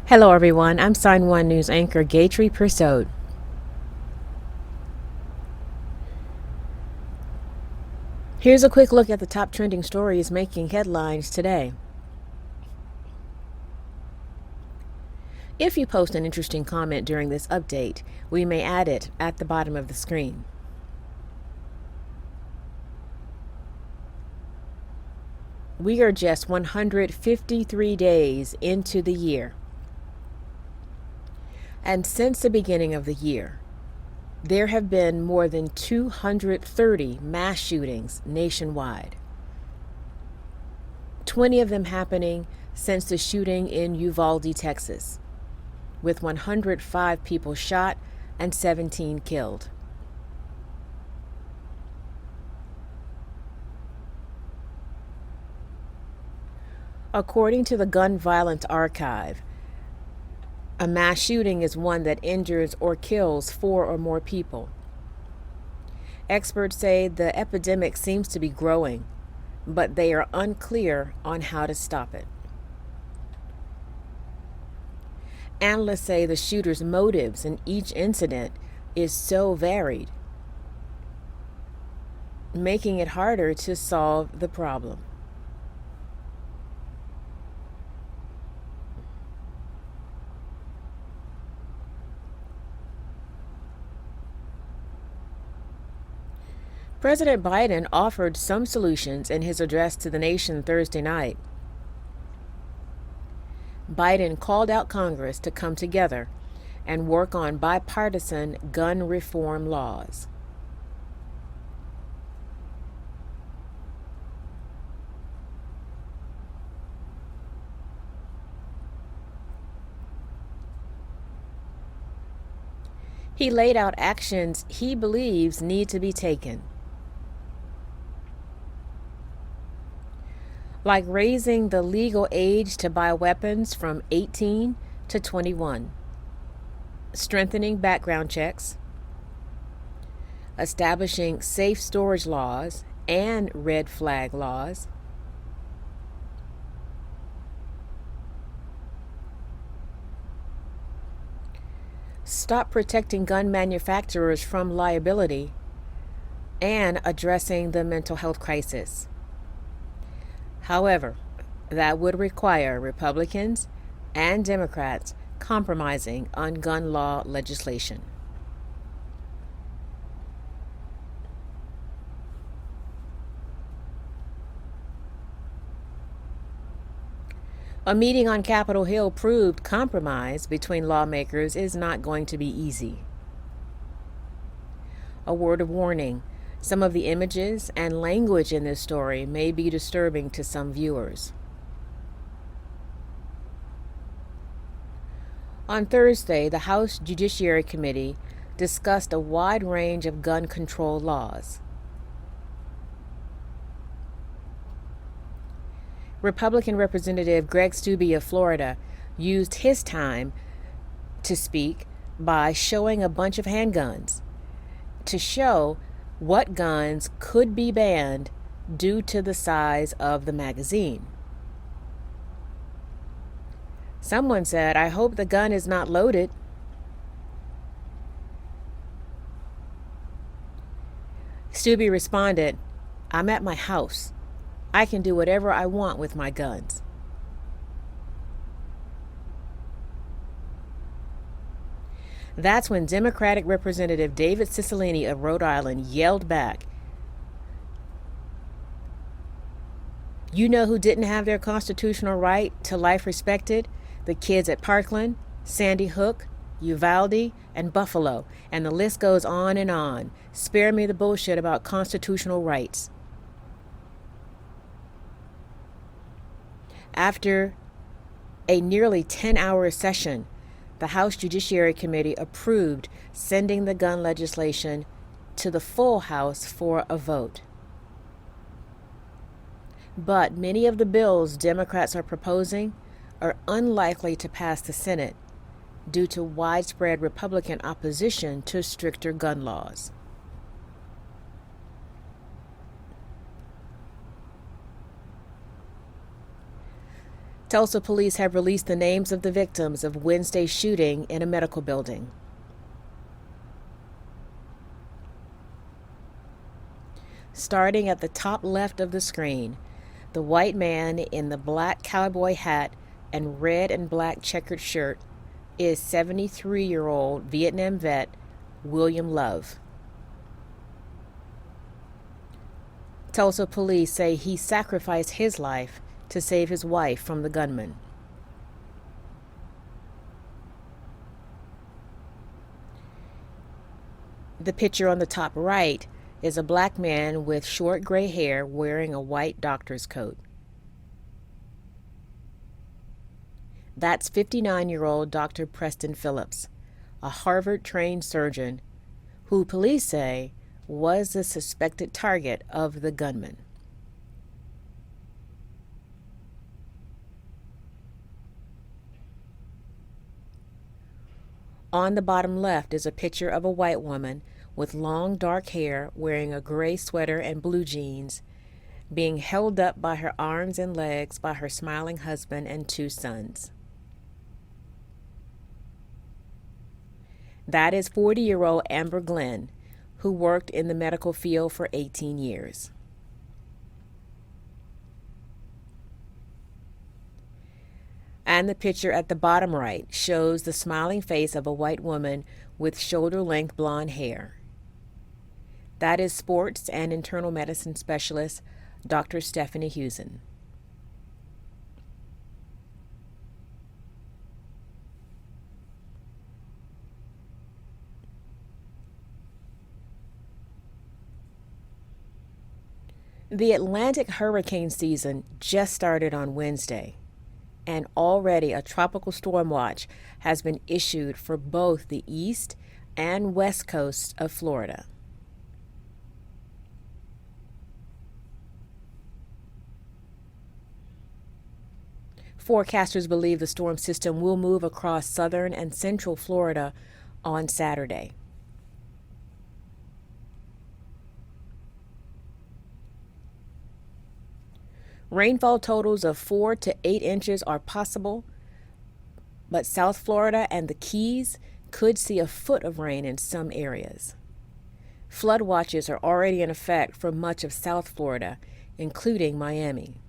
Hello everyone, I'm Sign1News anchor Gatry Persaud. Here's a quick look at the top trending stories making headlines today. If you post an interesting comment during this update, we may add it at the bottom of the screen. We are just 153 days into the year. And since the beginning of the year, there have been more than 230 mass shootings nationwide. 20 of them happening since the shooting in Uvalde, Texas, with 105 people shot and 17 killed. According to the Gun Violence Archive, a mass shooting is one that injures or kills 4 or more people. Experts say the epidemic seems to be growing, but they are unclear on how to stop it. Analysts say the shooter's motives in each incident is so varied, making it harder to solve the problem. President Biden offered some solutions in his address to the nation Thursday night. Biden called out Congress to come together and work on bipartisan gun reform laws. He laid out actions he believes need to be taken, like raising the legal age to buy weapons from 18 to 21, strengthening background checks, establishing safe storage laws and red flag laws, stop protecting gun manufacturers from liability, and addressing the mental health crisis. However, that would require Republicans and Democrats compromising on gun law legislation. A meeting on Capitol Hill proved compromise between lawmakers is not going to be easy. A word of warning: some of the images and language in this story may be disturbing to some viewers. On Thursday, the House Judiciary Committee discussed a wide range of gun control laws. Republican Representative Greg Steube of Florida used his time to speak by showing a bunch of handguns to show what guns could be banned due to the size of the magazine. Someone said, "I hope the gun is not loaded." Steube responded, "I'm at my house. I can do whatever I want with my guns." That's when Democratic Representative David Cicilline of Rhode Island yelled back, "You know who didn't have their constitutional right to life respected? The kids at Parkland, Sandy Hook, Uvalde, and Buffalo, and the list goes on and on. Spare me the bullshit about constitutional rights." After a nearly 10-hour session, the House Judiciary Committee approved sending the gun legislation to the full House for a vote. But many of the bills Democrats are proposing are unlikely to pass the Senate due to widespread Republican opposition to stricter gun laws. Tulsa police have released the names of the victims of Wednesday's shooting in a medical building. Starting at the top left of the screen, the white man in the black cowboy hat and red and black checkered shirt is 73-year-old Vietnam vet William Love. Tulsa police say he sacrificed his life to save his wife from the gunman. The picture on the top right is a black man with short gray hair wearing a white doctor's coat. That's 59-year-old Dr. Preston Phillips, a Harvard-trained surgeon who police say was the suspected target of the gunman. On the bottom left is a picture of a white woman with long dark hair wearing a gray sweater and blue jeans, being held up by her arms and legs by her smiling husband and 2 sons. That is 40-year-old Amber Glenn, who worked in the medical field for 18 years. And the picture at the bottom right shows the smiling face of a white woman with shoulder-length blonde hair. That is sports and internal medicine specialist Dr. Stephanie Hewson. The Atlantic hurricane season just started on Wednesday, and already a tropical storm watch has been issued for both the east and west coasts of Florida. Forecasters believe the storm system will move across southern and central Florida on Saturday. Rainfall totals of 4 to 8 inches are possible, but South Florida and the Keys could see a foot of rain in some areas. Flood watches are already in effect for much of South Florida, including Miami.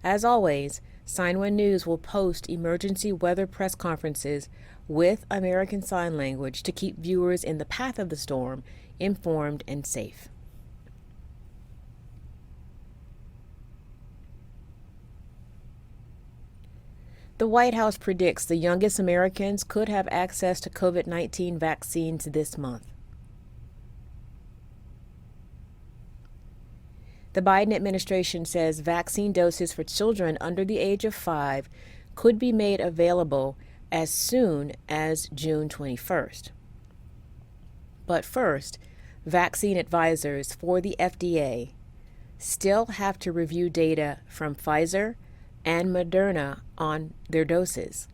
As always, Sign1News will post emergency weather press conferences with American Sign Language to keep viewers in the path of the storm informed and safe. The White House predicts the youngest Americans could have access to COVID-19 vaccines this month. The Biden administration says vaccine doses for children under the age of 5 could be made available as soon as June 21st. But first, vaccine advisors for the FDA still have to review data from Pfizer and Moderna on their doses,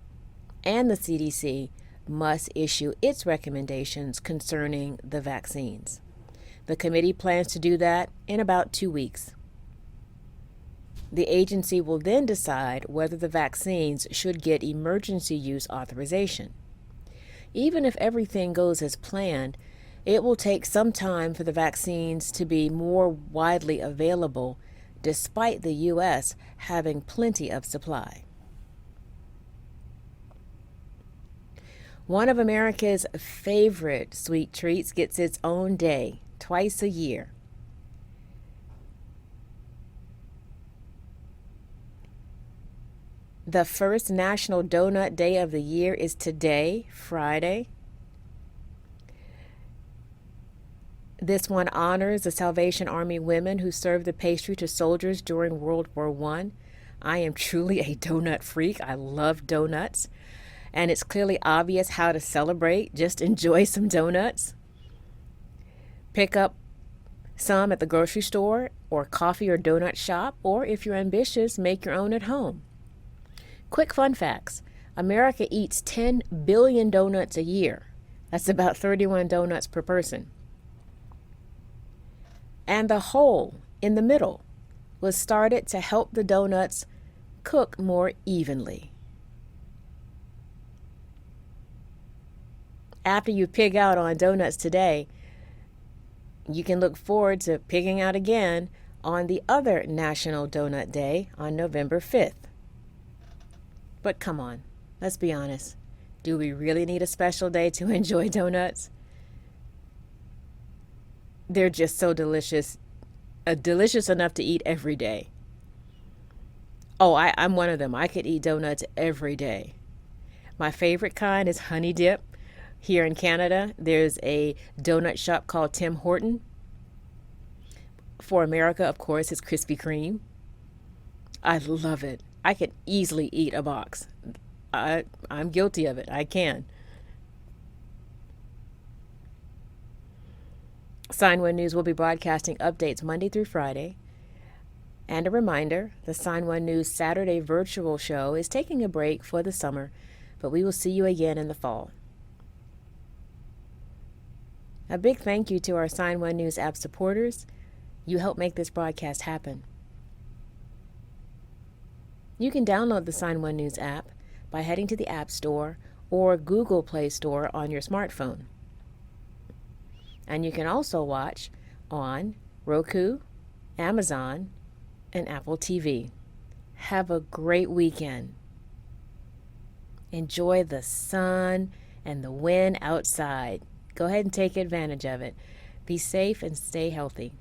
and the CDC must issue its recommendations concerning the vaccines. The committee plans to do that in about 2 weeks. The agency will then decide whether the vaccines should get emergency use authorization. Even if everything goes as planned, it will take some time for the vaccines to be more widely available, despite the U.S. having plenty of supply. One of America's favorite sweet treats gets its own day, twice a year. The first National Doughnut Day of the year is today, Friday. This one honors the Salvation Army women who served the pastry to soldiers during World War I. I am truly a donut freak. I love donuts. And it's clearly obvious how to celebrate. Just enjoy some donuts. Pick up some at the grocery store or coffee or donut shop, or if you're ambitious, make your own at home. Quick fun facts. America eats 10 billion donuts a year. That's about 31 donuts per person. And the hole in the middle was started to help the donuts cook more evenly. After you pig out on donuts today, you can look forward to pigging out again on the other National Donut Day on November 5th. But come on, let's be honest. Do we really need a special day to enjoy donuts? They're just so delicious, delicious enough to eat every day. Oh, I'm one of them. I could eat donuts every day. My favorite kind is honey dip. Here in Canada, there's a donut shop called Tim Horton. For America, of course, it's Krispy Kreme. I love it. I could easily eat a box. I'm guilty of it. I can. Sign1News will be broadcasting updates Monday through Friday. And a reminder, the Sign1News Saturday virtual show is taking a break for the summer, but we will see you again in the fall. A big thank you to our Sign1News app supporters. You help make this broadcast happen. You can download the Sign1News app by heading to the App Store or Google Play Store on your smartphone. And you can also watch on Roku, Amazon, and Apple TV. Have a great weekend. Enjoy the sun and the wind outside. Go ahead and take advantage of it. Be safe and stay healthy.